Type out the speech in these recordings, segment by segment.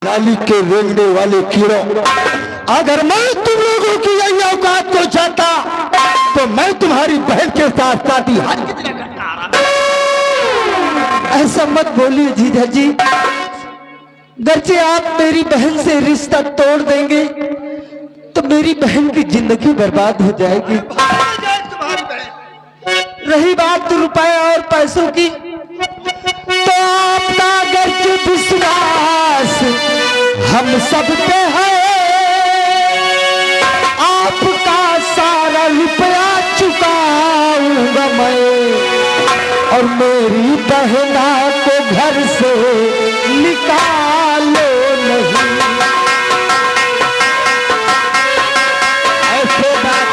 नाली के रेंगने वाले कीड़ों, अगर मैं तुम लोगों की यही औकात को जानता तो मैं तुम्हारी बहन के साथ शादी हर कितने करता आ रहा। ऐसा मत बोलिए जीजा जी, गर्चे आप मेरी बहन से रिश्ता तोड़ देंगे तो मेरी बहन की जिंदगी बर्बाद हो जाएगी। रही बात रुपए और पैसों की, तो आपका गर्चे विश्वास हम सब पे है, आपका सारा रुपया चुकाऊंगा मैं, और मेरी बहना को घर से निकालो नहीं। ऐसे बात,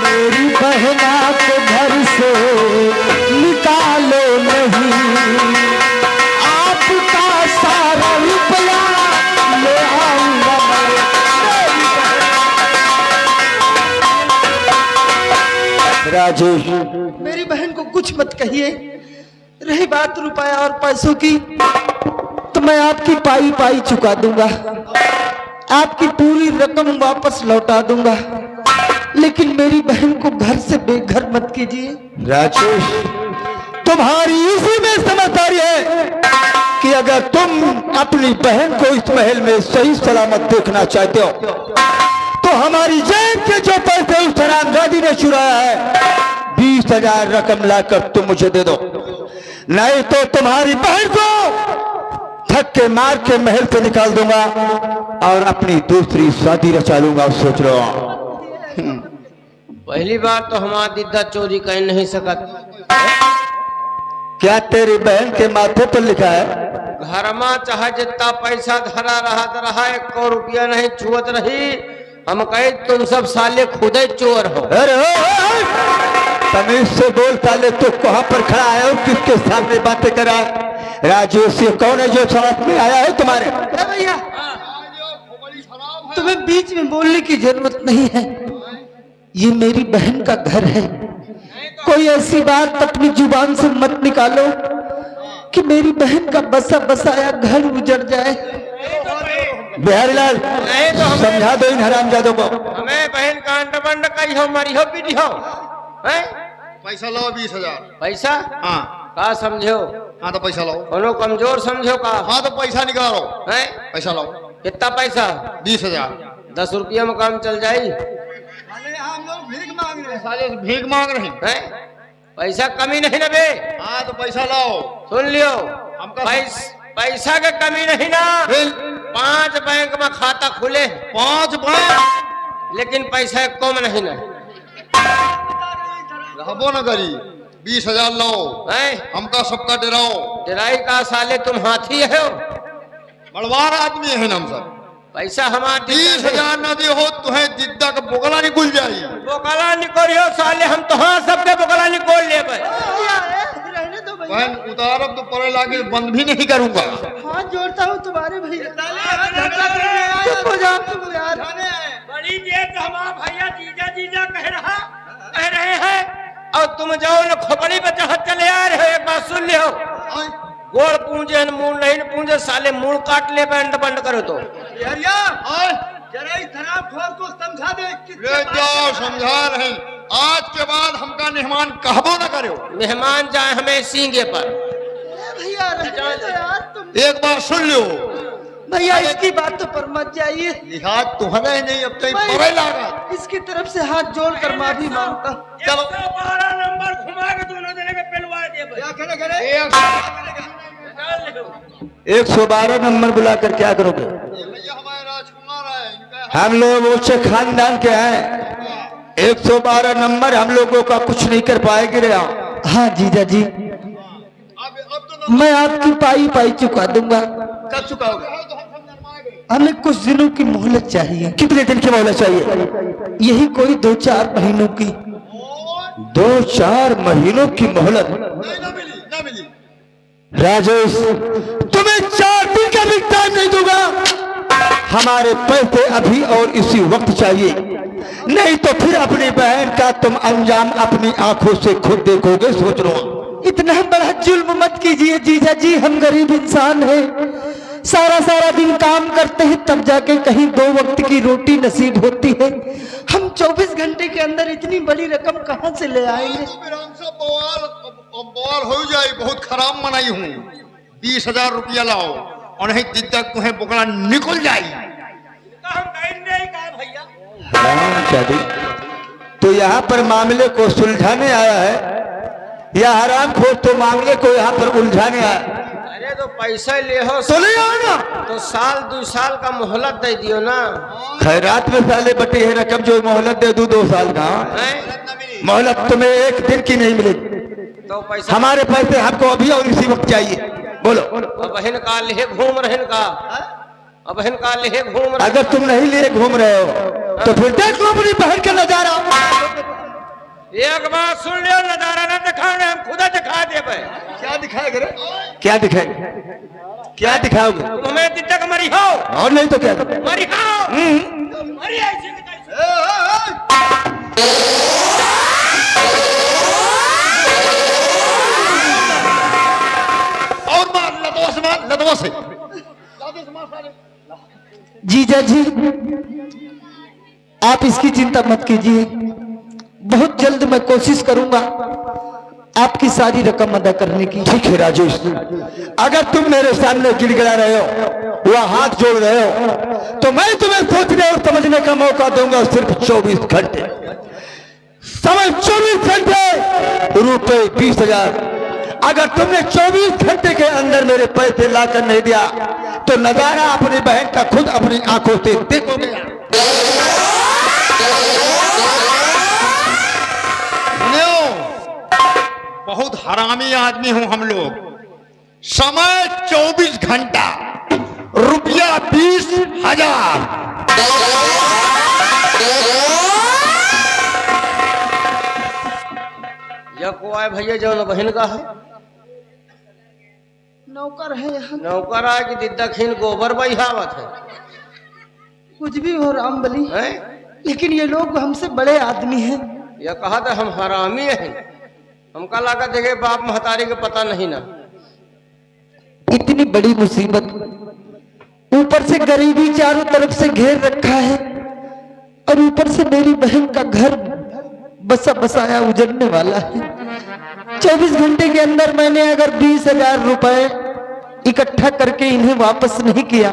मेरी बहना को घर से निकालो नहीं, आपका सारा रुपया ले आऊंगा मैं। राजेश, मेरी बहन को कुछ मत कहिए। रही बात रुपया और पैसों की, तो मैं आपकी पाई पाई चुका दूंगा, आपकी पूरी रकम वापस लौटा दूंगा, लेकिन मेरी बहन को घर से बेघर मत कीजिए। राजेश, तुम्हारी इसी में समझदारी है कि अगर तुम अपनी बहन को इस महल में सही सलामत देखना चाहते हो तो हमारी जेब के जो पैसे उस हरामजादी ने चुराया है 20,000 रकम लाकर तुम मुझे दे दो, नहीं तो तुम्हारी बहन को धक्के मार के महल से निकाल दूंगा और अपनी दूसरी शादी रचा लूंगा। सोच लो। पहली बार तो हमारा दिद्दा चोरी कर नहीं सकत। क्या तेरी बहन के माथे पर लिखा है? घर में चाहे जितना पैसा धरा रहा 1 रुपया नहीं छुअत रही। हम कहे तुम सब साले खुद ही चोर हो। अरे तमीज से बोल, साले तो कहाँ पर खड़ा है और किसके सामने बातें कर रहा है? राजेश, ये कौन है जो साथ में आया है तुम्हारे? भैया, तुम्हें बीच में बोलने की जरूरत नहीं है, ये मेरी बहन का घर है। कोई ऐसी बात अपनी जुबान से मत निकालो कि मेरी बहन का बसा बसाया घर उजड़ जाए। बिहारीलाल, समझा दो इन हरामजादों को। हमें बहन का अंडबंड कही हो, मरी हो, पीटी हो। पैसा लो 20,000। पैसा? हाँ। का समझो? हाँ तो पैसा लो। कोनो कमजोर समझो का? हाँ तो पैसा निकालो। हैं? पैसा लो। कितना पैसा? 20,000। 10 रुपया में काम चल जाये। हम लोग भीख मांग रहे हैं, साले भीख मांग रहे हैं। पैसा कमी नहीं ना बे। हाँ तो पैसा लाओ। सुन लियो, हमका पैसा के कमी नहीं ना। 5 बैंक में खाता खुले, 5 बैंक, लेकिन पैसा कम नहीं ना। रहबो न करी। 20,000 लाओ। हमका सबका डराओ। डराई का साले, तुम हाथी हो, बड़वार आदमी है हम सब। पैसा हमारा 20,000 न दे हो तुम्हें जिद्दा का बोगला निकल जाये। बोकला निकोलियो साले, हम तो हाँ सबके बोकला निकोल ले। बहन उतारब तो पड़े लागे, बंद भी नहीं करूंगा। हाथ जोड़ता हूँ तुम्हारे भैया। चुप हो जाओ तुम यार। बड़ी देर से हमारा भैया जीजा कह रहे हैं, और तुम जाओ न खोपड़ी पे चले आ रहे हो। एक बात सुन लियो, गोड़ पूंजे मुंह नहीं पूंजे साले, मुंह काट ले बंड बंड करो तो। जरा को समझा दे। जाओ समझा रहे, आज के बाद हमका मेहमान कहबो न करो। मेहमान जाए हमें सींगे पर। भैया यार तुम एक बार सुन लो भैया, इसकी बातों पर मत जाइए। लिहाज तुम्हारे नहीं, अब तक पड़े लागा। इसकी तरफ से हाथ जोड़कर माफी मांगता। चलो 112 नंबर घुमा के दोनों जने के पेलवा दे। 112 नंबर बुलाकर क्या करोगे? हमारे राजकुमार है, हम लोग ऊंचे खानदान के हैं। 112 नंबर हम लोगों का कुछ नहीं कर पाएगी रे। हाँ जीजा जी, मैं आपकी पाई पाई चुका दूंगा। कब चुकाओगे? हमें कुछ दिनों की मोहलत चाहिए। कितने दिन की मोहलत चाहिए? यही कोई 2-4 महीनों की। 2-4 महीनों की मोहलत? ना मिली। राजेश, तुम्हें 4 दिन का भी टाइम नहीं दूंगा। हमारे पैसे अभी और इसी वक्त चाहिए, नहीं तो फिर अपनी बहन का तुम अंजाम अपनी आंखों से खुद देखोगे। सोच लो। इतना बड़ा जुल्म मत कीजिए जीजा जी, हम गरीब इंसान हैं, सारा सारा दिन काम करते हैं तब जाके कहीं 2 वक्त की रोटी नसीब होती है। हम 24 घंटे के अंदर इतनी बड़ी रकम कहाँ से ले आएंगे? बवाल हो जाए, बहुत खराब मनाई हूँ। 20,000 रुपया लाओ और नहीं दिन तक तुम्हें बोकला निकल जाए। भैया तो यहाँ पर मामले को सुलझाने आया है या हरामखोर तो मामले को यहाँ पर उलझाने आया? अरे तो पैसा ले हो तो ले आओ ना, तो 1-2 साल का मोहलत दे दियो ना। खैरात में साले बटी है रकम, जो मोहलत दे दूं 2 साल का। हैं? मोहलत तुम्हें 1 दिन की नहीं मिलेगी। तो पैसा हमारे पैसे हमको अभी और इसी वक्त चाहिए। बोलो। अब बहन का ले घूम रहे का, अब बहन का ले घूम रहे। अगर तुम नहीं लिए घूम रहे हो तो फिर देख लो अपनी बहन का नजारा। एक बात सुन लियो, नजारा ना दिखाओगे, हम खुदा दिखा दे। क्या दिखाएगा रे? क्या दिखाएंगे? क्या दिखाओगे? तुम हमें दिन तक मरी हो, और नहीं तो क्या? मरी हो, मरी ऐसे की तैसे। और मार लदवा से जीजा जी आप इसकी चिंता मत कीजिए, बहुत जल्द मैं कोशिश करूंगा आपकी सारी रकम अदा करने की। ठीक है राजेश, अगर तुम मेरे सामने गिड़गिड़ा रहे हो या हाथ जोड़ रहे हो तो मैं तुम्हें सोचने और समझने का मौका दूंगा। सिर्फ 24 घंटे समय, 24 घंटे, रुपए 20,000। अगर तुमने 24 घंटे के अंदर मेरे पैसे लाकर नहीं दिया तो नजारा अपनी बहन का खुद अपनी आंखों से देखोगे। बहुत हरामी आदमी हूं हम लोग। समय 24 घंटा, रुपया 20,000। यह को आए भैया जो बहन का है नौकर है यहाँ, नौकर आए कि दिद्दा खीन गोबर बहावत है। कुछ भी हो राम बली, हैं? लेकिन ये लोग हमसे बड़े आदमी हैं। यह कहा था हम हरामी हैं, हमका लागत देखे बाप महतारी के पता नहीं ना। इतनी बड़ी मुसीबत, ऊपर से गरीबी चारों तरफ से घेर रखा है और ऊपर से मेरी बहन का घर बसा बसाया उजड़ने वाला है। 24 घंटे के अंदर मैंने अगर 20,000 रुपए इकट्ठा करके इन्हें वापस नहीं किया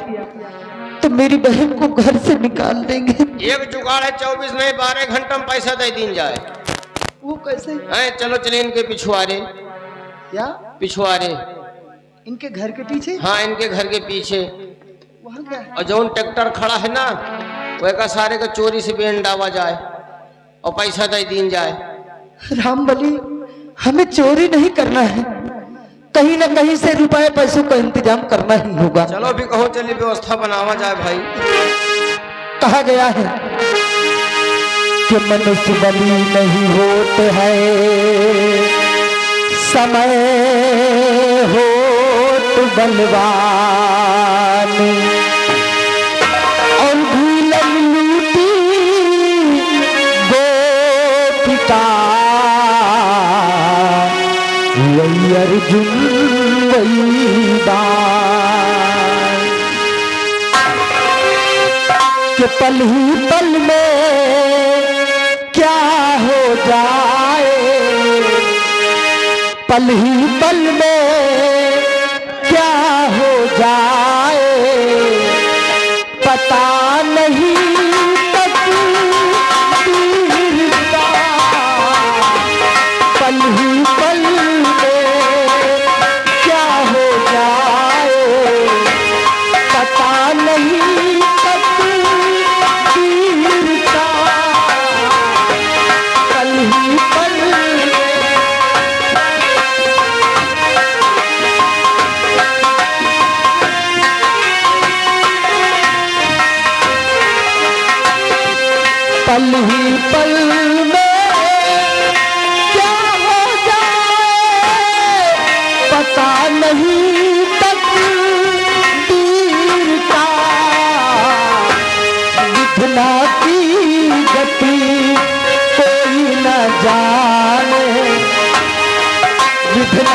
तो मेरी बहन को घर से निकाल देंगे। एक जुगाड़ है, 24 नहीं 12 घंटा में पैसा दे दिन जाए। वो कैसे? हैं? चलो चले इनके पिछुआरे, क्या पिछुआरे? इनके घर के पीछे? हाँ, इनके घर के पीछे। वहाँ क्या? और जो ट्रैक्टर खड़ा है ना, वह का सारे का चोरी से बेन डावा जाए और पैसा दे दिन जाए। राम बली, हमें चोरी नहीं करना है, कहीं ना कहीं से रुपए पैसों का इंतजाम करना ही होगा। चलो भी कहो, चलिए व्यवस्था बनावा जाए भाई। कहा गया है कि मनुष्य बली नहीं होते हैं, समय होत बलवान, और भूलन लूटी गोपिका, वही अर्जुन वही दान, कि पल ही पल में क्या हो जाए, पल ही पल में क्या हो जाए, पता नहीं तकदीर का, पल ही पल में क्या हो जाए, पता नहीं तकदीर का, पल ही पल में। पल ही पल में क्या हो जाए, पता नहीं तकदीर का, विधना की गति कोई न जाने, विधना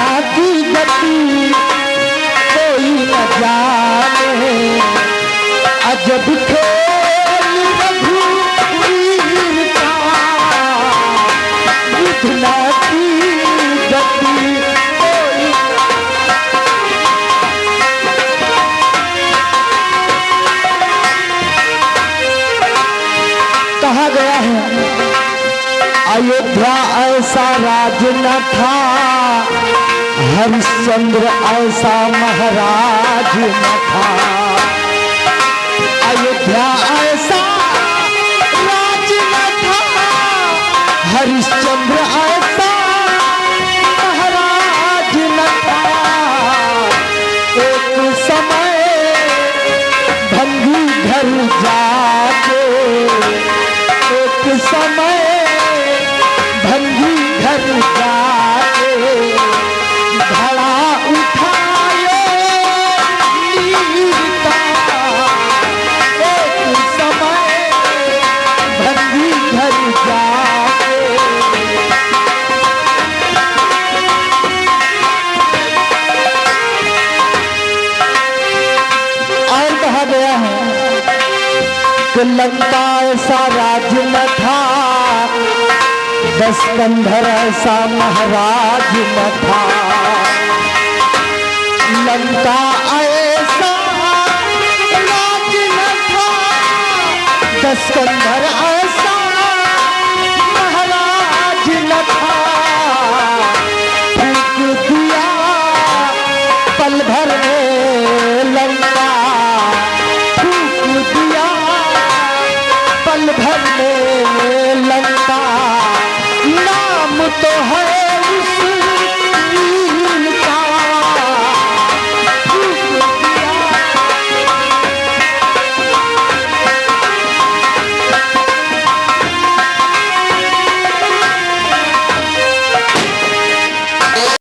जब खेल रघुवीर का बुझना की गति कोई कहा गया है अयोध्या ऐसा राज न था हरिश्चंद्र ऐसा महाराज न था अयोध्या ऐसा राज न था हरिश्चंद्र ऐसा महाराज न था एक समय भंगी घर जाके एक समय भंगी घर जाके धड़ा उठाए नीर का एक समय भंगी घर जाके और कहा गया है कि लंका ऐसा राज न था दस्कंधर ऐसा महाराज न था लंका ऐसा राज न था दस्कंधर